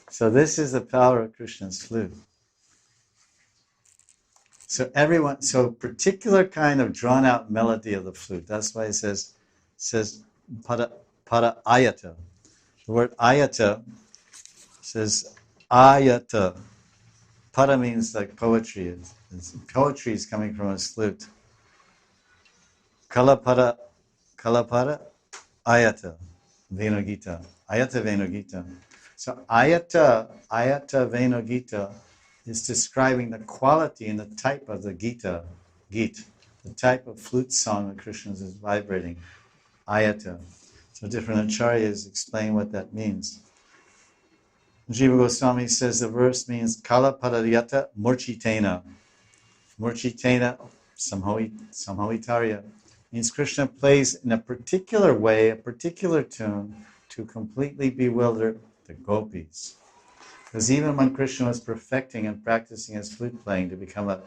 So this is the power of Krishna's flute. So particular kind of drawn out melody of the flute. That's why it says para ayata. The word ayata says ayata. Para means like poetry. Poetry is coming from his flute. Kalapara ayata venogita. Ayata venogita. So ayata venogita is describing the quality and the type of the Gita, the type of flute song that Krishna is vibrating, ayata. So different acharyas explain what that means. Jiva Goswami says the verse means kala pararyata murchitena. Murchitena samhoitarya means Krishna plays in a particular way, a particular tune, to completely bewilder the gopis. Because even when Krishna was perfecting and practicing his flute playing to become a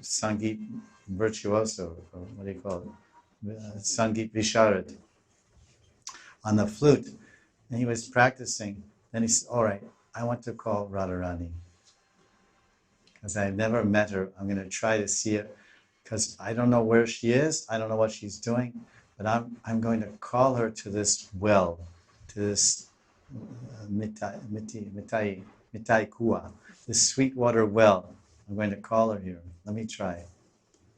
Sangeet virtuoso, or what do you call it? Sangeet Visharad, on the flute, and he was practicing, then he said, all right, I want to call Radharani. Because I've never met her, I'm going to try to see it, because I don't know where she is, I don't know what she's doing, but I'm going to call her to this well, to this mitai kua, this Sweetwater well. I'm going to call her here. Let me try.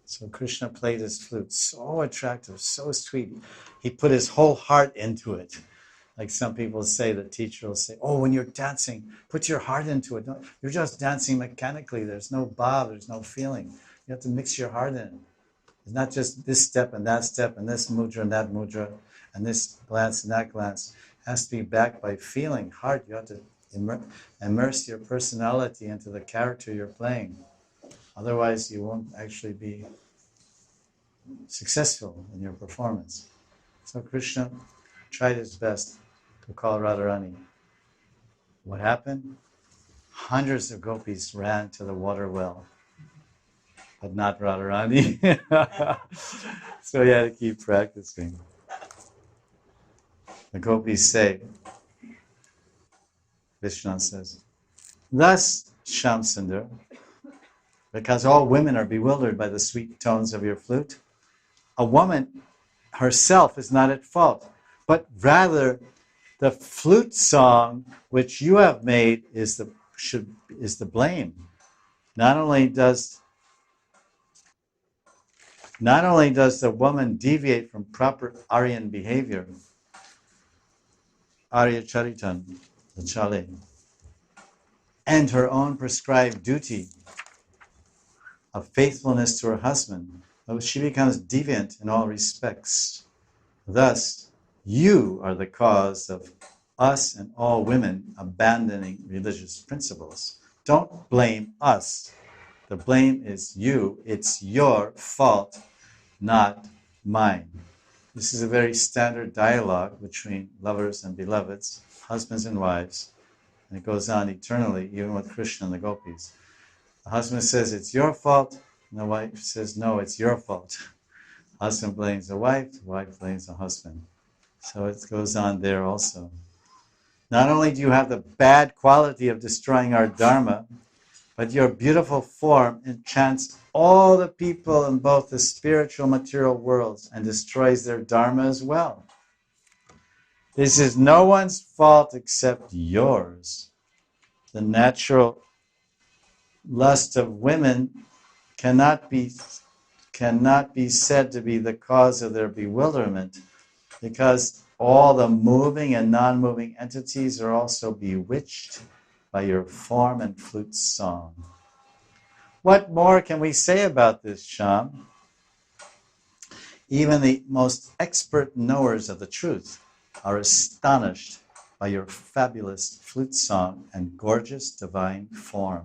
So Krishna played his flute, so attractive, so sweet. He put his whole heart into it. Like some people say, the teacher will say, oh, when you're dancing, put your heart into it. You're just dancing mechanically. There's no bhav, there's no feeling. You have to mix your heart in. It's not just this step and this mudra and that mudra, and this glance and that glance. It has to be backed by feeling, heart. You have to immerse your personality into the character you're playing. Otherwise, you won't actually be successful in your performance. So Krishna tried his best to call Radharani. What happened? Hundreds of gopis ran to the water well, but not Radharani. So he had to keep practicing. The gopis say, Vishnu says, thus, Shamsundar, because all women are bewildered by the sweet tones of your flute, a woman herself is not at fault, but rather the flute song which you have made is the blame. Not only does the woman deviate from proper Aryan behavior, Arya Charitan, the Chale, and her own prescribed duty of faithfulness to her husband, but she becomes deviant in all respects. Thus, you are the cause of us and all women abandoning religious principles. Don't blame us. The blame is you. It's your fault, not mine. This is a very standard dialogue between lovers and beloveds, husbands and wives, and it goes on eternally, even with Krishna and the gopis. The husband says, it's your fault, and the wife says, no, it's your fault. The husband blames the wife blames the husband. So it goes on there also. Not only do you have the bad quality of destroying our dharma, but your beautiful form enchants all the people in both the spiritual material worlds and destroys their dharma as well. This is no one's fault except yours. The natural lust of women cannot be said to be the cause of their bewilderment, because all the moving and non-moving entities are also bewitched by your form and flute song. What more can we say about this, Sham? Even the most expert knowers of the truth are astonished by your fabulous flute song and gorgeous divine form.